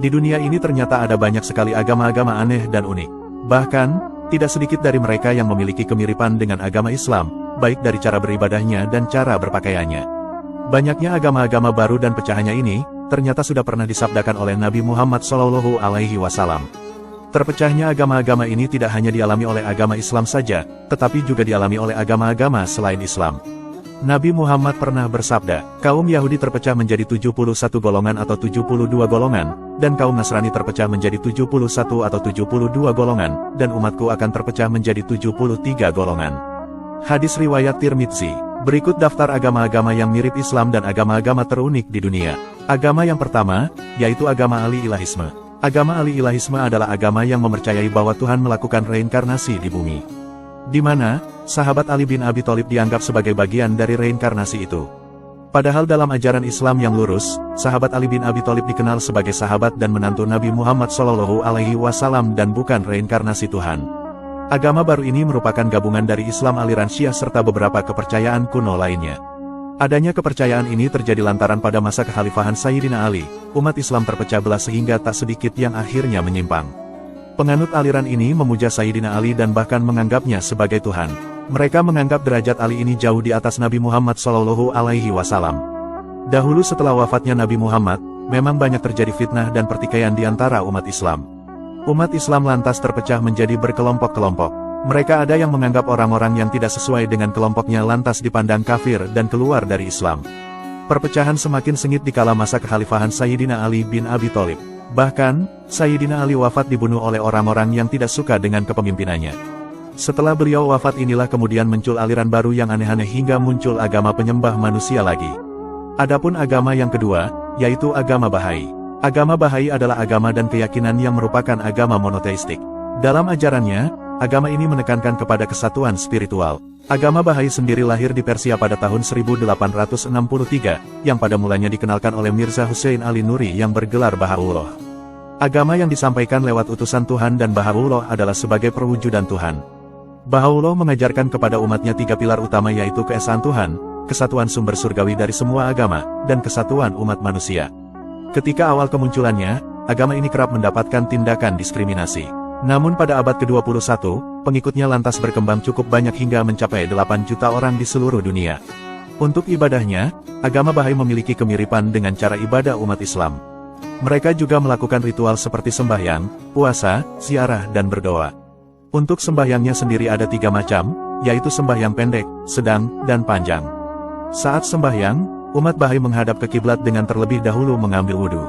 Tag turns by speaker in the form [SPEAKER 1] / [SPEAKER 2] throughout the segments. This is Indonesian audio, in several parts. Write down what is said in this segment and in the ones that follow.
[SPEAKER 1] Di dunia ini ternyata ada banyak sekali agama-agama aneh dan unik. Bahkan, tidak sedikit dari mereka yang memiliki kemiripan dengan agama Islam, baik dari cara beribadahnya dan cara berpakaiannya. Banyaknya agama-agama baru dan pecahannya ini, ternyata sudah pernah disabdakan oleh Nabi Muhammad SAW. Terpecahnya agama-agama ini tidak hanya dialami oleh agama Islam saja, tetapi juga dialami oleh agama-agama selain Islam. Nabi Muhammad pernah bersabda, kaum Yahudi terpecah menjadi 71 golongan atau 72 golongan, dan kaum Nasrani terpecah menjadi 71 atau 72 golongan, dan umatku akan terpecah menjadi 73 golongan. Hadis riwayat Tirmidzi. Berikut daftar agama-agama yang mirip Islam dan agama-agama terunik di dunia. Agama yang pertama, yaitu agama Ali-ilahisme. Agama Ali-ilahisme adalah agama yang mempercayai bahwa Tuhan melakukan reinkarnasi di bumi, di mana sahabat Ali bin Abi Thalib dianggap sebagai bagian dari reinkarnasi itu. Padahal dalam ajaran Islam yang lurus, sahabat Ali bin Abi Thalib dikenal sebagai sahabat dan menantu Nabi Muhammad SAW dan bukan reinkarnasi Tuhan. Agama baru ini merupakan gabungan dari Islam aliran Syiah serta beberapa kepercayaan kuno lainnya. Adanya kepercayaan ini terjadi lantaran pada masa kekhalifahan Sayyidina Ali, umat Islam terpecah belah sehingga tak sedikit yang akhirnya menyimpang. Penganut aliran ini memuja Sayyidina Ali dan bahkan menganggapnya sebagai Tuhan. Mereka menganggap derajat Ali ini jauh di atas Nabi Muhammad SAW. Dahulu setelah wafatnya Nabi Muhammad, memang banyak terjadi fitnah dan pertikaian di antara umat Islam. Umat Islam lantas terpecah menjadi berkelompok-kelompok. Mereka ada yang menganggap orang-orang yang tidak sesuai dengan kelompoknya lantas dipandang kafir dan keluar dari Islam. Perpecahan semakin sengit di kala masa kekhalifahan Sayyidina Ali bin Abi Thalib. Bahkan, Sayyidina Ali wafat dibunuh oleh orang-orang yang tidak suka dengan kepemimpinannya. Setelah beliau wafat inilah kemudian muncul aliran baru yang aneh-aneh hingga muncul agama penyembah manusia lagi. Adapun agama yang kedua, yaitu agama Bahai. Agama Bahai adalah agama dan keyakinan yang merupakan agama monoteistik. Dalam ajarannya, agama ini menekankan kepada kesatuan spiritual. Agama Bahai sendiri lahir di Persia pada tahun 1863, yang pada mulanya dikenalkan oleh Mirza Hussein Ali Nuri yang bergelar Bahaullah. Agama yang disampaikan lewat utusan Tuhan dan Bahaullah adalah sebagai perwujudan Tuhan. Bahaullah mengajarkan kepada umatnya 3 pilar utama yaitu keesaan Tuhan, kesatuan sumber surgawi dari semua agama, dan kesatuan umat manusia. Ketika awal kemunculannya, agama ini kerap mendapatkan tindakan diskriminasi. Namun pada abad ke-21, pengikutnya lantas berkembang cukup banyak hingga mencapai 8 juta orang di seluruh dunia. Untuk ibadahnya, agama Bahai memiliki kemiripan dengan cara ibadah umat Islam. Mereka juga melakukan ritual seperti sembahyang, puasa, ziarah dan berdoa. Untuk sembahyangnya sendiri ada 3 macam, yaitu sembahyang pendek, sedang, dan panjang. Saat sembahyang, umat Bahai menghadap ke kiblat dengan terlebih dahulu mengambil wudhu.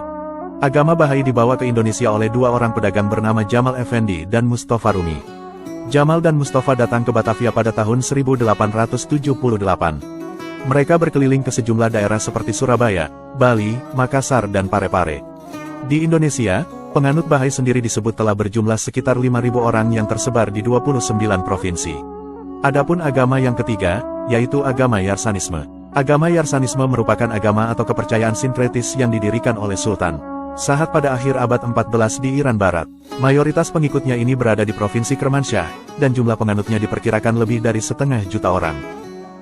[SPEAKER 1] Agama Bahai dibawa ke Indonesia oleh 2 orang pedagang bernama Jamal Effendi dan Mustafa Rumi. Jamal dan Mustafa datang ke Batavia pada tahun 1878. Mereka berkeliling ke sejumlah daerah seperti Surabaya, Bali, Makassar dan Parepare. Di Indonesia, penganut Bahai sendiri disebut telah berjumlah sekitar 5.000 orang yang tersebar di 29 provinsi. Adapun agama yang ketiga, yaitu agama Yarsanisme. Agama Yarsanisme merupakan agama atau kepercayaan sinkretis yang didirikan oleh Sultan Sahad pada akhir abad 14 di Iran Barat. Mayoritas pengikutnya ini berada di Provinsi Kermansyah, dan jumlah penganutnya diperkirakan lebih dari 500.000 orang.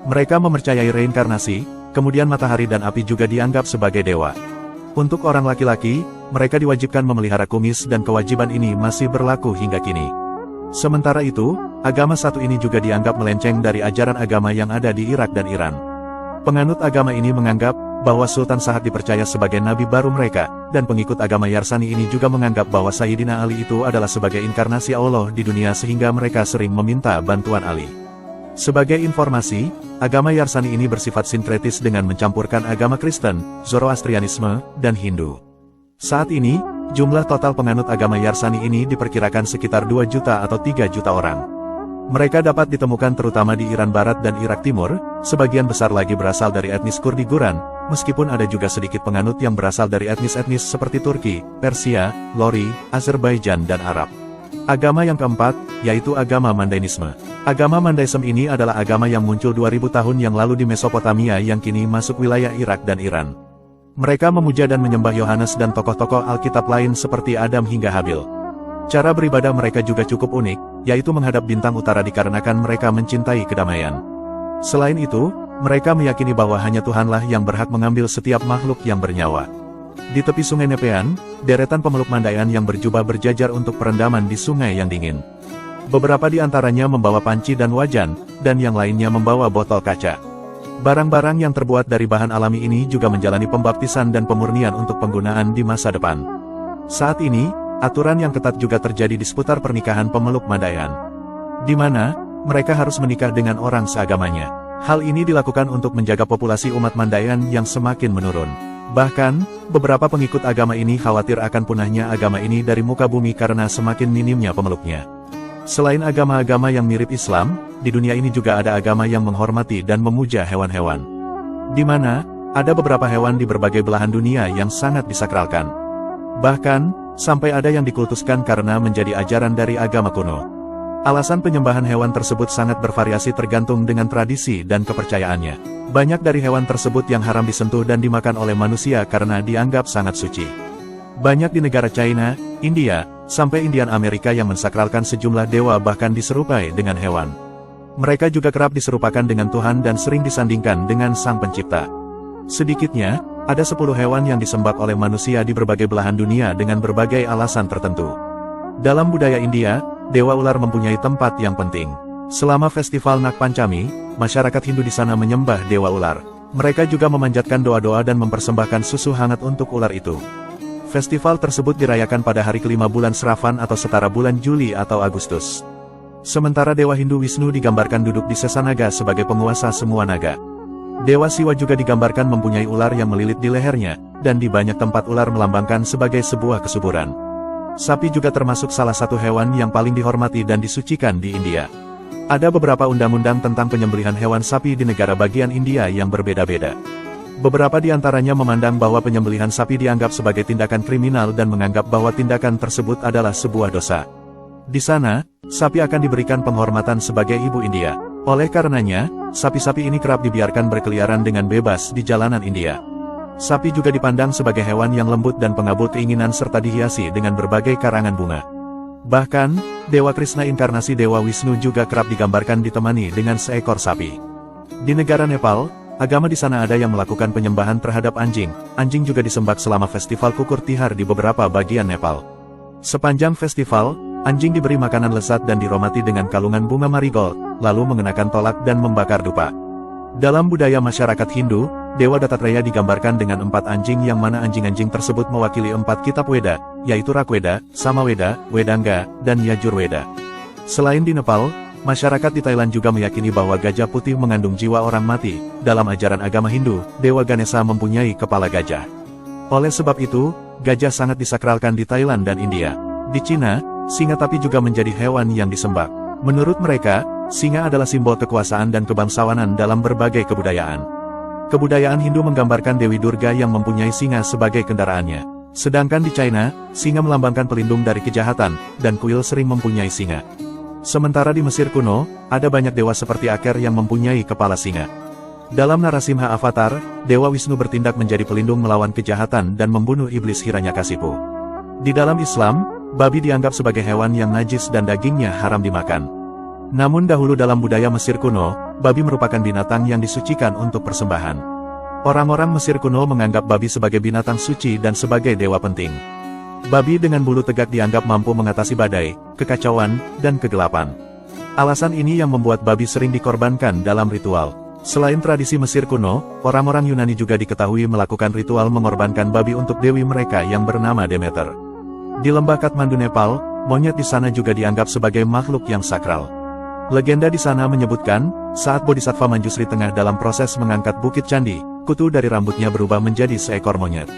[SPEAKER 1] Mereka mempercayai reinkarnasi, kemudian matahari dan api juga dianggap sebagai dewa. Untuk orang laki-laki, mereka diwajibkan memelihara kumis dan kewajiban ini masih berlaku hingga kini. Sementara itu, agama satu ini juga dianggap melenceng dari ajaran agama yang ada di Irak dan Iran. Penganut agama ini menganggap bahwa Sultan Sahad dipercaya sebagai nabi baru mereka, dan pengikut agama Yarsani ini juga menganggap bahwa Sayyidina Ali itu adalah sebagai inkarnasi Allah di dunia sehingga mereka sering meminta bantuan Ali. Sebagai informasi, agama Yarsani ini bersifat sinkretis dengan mencampurkan agama Kristen, Zoroastrianisme, dan Hindu. Saat ini, jumlah total penganut agama Yarsani ini diperkirakan sekitar 2 juta atau 3 juta orang. Mereka dapat ditemukan terutama di Iran Barat dan Irak Timur, sebagian besar lagi berasal dari etnis Kurdi Guran, meskipun ada juga sedikit penganut yang berasal dari etnis-etnis seperti Turki, Persia, Lori, Azerbaijan dan Arab. Agama yang keempat, yaitu agama Mandainisme. Agama Mandaisme ini adalah agama yang muncul 2000 tahun yang lalu di Mesopotamia yang kini masuk wilayah Irak dan Iran. Mereka memuja dan menyembah Yohanes dan tokoh-tokoh Alkitab lain seperti Adam hingga Habil. Cara beribadah mereka juga cukup unik, yaitu menghadap bintang utara dikarenakan mereka mencintai kedamaian. Selain itu, mereka meyakini bahwa hanya Tuhanlah yang berhak mengambil setiap makhluk yang bernyawa. Di tepi sungai Nepean, deretan pemeluk Mandaean yang berjubah berjajar untuk perendaman di sungai yang dingin. Beberapa di antaranya membawa panci dan wajan, dan yang lainnya membawa botol kaca. Barang-barang yang terbuat dari bahan alami ini juga menjalani pembaptisan dan pemurnian untuk penggunaan di masa depan. Saat ini, aturan yang ketat juga terjadi di seputar pernikahan pemeluk Mandaean, di mana mereka harus menikah dengan orang seagamanya. Hal ini dilakukan untuk menjaga populasi umat Mandaean yang semakin menurun. Bahkan, beberapa pengikut agama ini khawatir akan punahnya agama ini dari muka bumi karena semakin minimnya pemeluknya. Selain agama-agama yang mirip Islam, di dunia ini juga ada agama yang menghormati dan memuja hewan-hewan. Di mana, ada beberapa hewan di berbagai belahan dunia yang sangat disakralkan. Bahkan, sampai ada yang dikultuskan karena menjadi ajaran dari agama kuno. Alasan penyembahan hewan tersebut sangat bervariasi tergantung dengan tradisi dan kepercayaannya. Banyak dari hewan tersebut yang haram disentuh dan dimakan oleh manusia karena dianggap sangat suci. Banyak di negara China, India, sampai Indian Amerika yang mensakralkan sejumlah dewa bahkan diserupai dengan hewan. Mereka juga kerap diserupakan dengan Tuhan dan sering disandingkan dengan Sang Pencipta. Sedikitnya, ada 10 hewan yang disembah oleh manusia di berbagai belahan dunia dengan berbagai alasan tertentu. Dalam budaya India, dewa ular mempunyai tempat yang penting. Selama festival Nag Panchami, masyarakat Hindu di sana menyembah dewa ular. Mereka juga memanjatkan doa-doa dan mempersembahkan susu hangat untuk ular itu. Festival tersebut dirayakan pada hari kelima bulan Sravan atau setara bulan Juli atau Agustus. Sementara dewa Hindu Wisnu digambarkan duduk di Sesanaga sebagai penguasa semua naga. Dewa Siwa juga digambarkan mempunyai ular yang melilit di lehernya, dan di banyak tempat ular melambangkan sebagai sebuah kesuburan. Sapi juga termasuk salah satu hewan yang paling dihormati dan disucikan di India. Ada beberapa undang-undang tentang penyembelihan hewan sapi di negara bagian India yang berbeda-beda. Beberapa di antaranya memandang bahwa penyembelihan sapi dianggap sebagai tindakan kriminal dan menganggap bahwa tindakan tersebut adalah sebuah dosa. Di sana, sapi akan diberikan penghormatan sebagai ibu India. Oleh karenanya, sapi-sapi ini kerap dibiarkan berkeliaran dengan bebas di jalanan India. Sapi juga dipandang sebagai hewan yang lembut dan pengabul keinginan serta dihiasi dengan berbagai karangan bunga. Bahkan, Dewa Krishna inkarnasi Dewa Wisnu juga kerap digambarkan ditemani dengan seekor sapi. Di negara Nepal, agama di sana ada yang melakukan penyembahan terhadap anjing. Anjing juga disembah selama festival Kukur Tihar di beberapa bagian Nepal. Sepanjang festival, anjing diberi makanan lezat dan diromati dengan kalungan bunga marigold, lalu mengenakan tolak dan membakar dupa. Dalam budaya masyarakat Hindu, Dewa Dattatreya digambarkan dengan 4 anjing yang mana anjing-anjing tersebut mewakili 4 kitab Weda, yaitu Rakweda, Samaweda, Wedanga, dan Yajurweda. Selain di Nepal, masyarakat di Thailand juga meyakini bahwa gajah putih mengandung jiwa orang mati. Dalam ajaran agama Hindu, Dewa Ganesha mempunyai kepala gajah. Oleh sebab itu, gajah sangat disakralkan di Thailand dan India. Di Cina, singa tapi juga menjadi hewan yang disembah. Menurut mereka, singa adalah simbol kekuasaan dan kebangsawanan dalam berbagai kebudayaan. Kebudayaan Hindu menggambarkan Dewi Durga yang mempunyai singa sebagai kendaraannya. Sedangkan di China, singa melambangkan pelindung dari kejahatan, dan kuil sering mempunyai singa. Sementara di Mesir kuno, ada banyak dewa seperti Aker yang mempunyai kepala singa. Dalam Narasimha Avatar, Dewa Wisnu bertindak menjadi pelindung melawan kejahatan dan membunuh iblis Hiranyakasipu. Di dalam Islam, babi dianggap sebagai hewan yang najis dan dagingnya haram dimakan. Namun dahulu dalam budaya Mesir kuno, babi merupakan binatang yang disucikan untuk persembahan. Orang-orang Mesir kuno menganggap babi sebagai binatang suci dan sebagai dewa penting. Babi dengan bulu tegak dianggap mampu mengatasi badai, kekacauan, dan kegelapan. Alasan ini yang membuat babi sering dikorbankan dalam ritual. Selain tradisi Mesir kuno, orang-orang Yunani juga diketahui melakukan ritual mengorbankan babi untuk dewi mereka yang bernama Demeter. Di lembah Kathmandu Nepal, monyet di sana juga dianggap sebagai makhluk yang sakral. Legenda di sana menyebutkan, saat Bodhisattva Manjusri tengah dalam proses mengangkat bukit candi, kutu dari rambutnya berubah menjadi seekor monyet.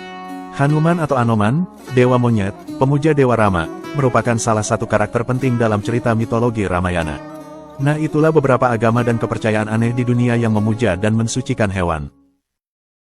[SPEAKER 1] Hanuman atau Anoman, dewa monyet, pemuja Dewa Rama, merupakan salah satu karakter penting dalam cerita mitologi Ramayana. Nah, itulah beberapa agama dan kepercayaan aneh di dunia yang memuja dan mensucikan hewan.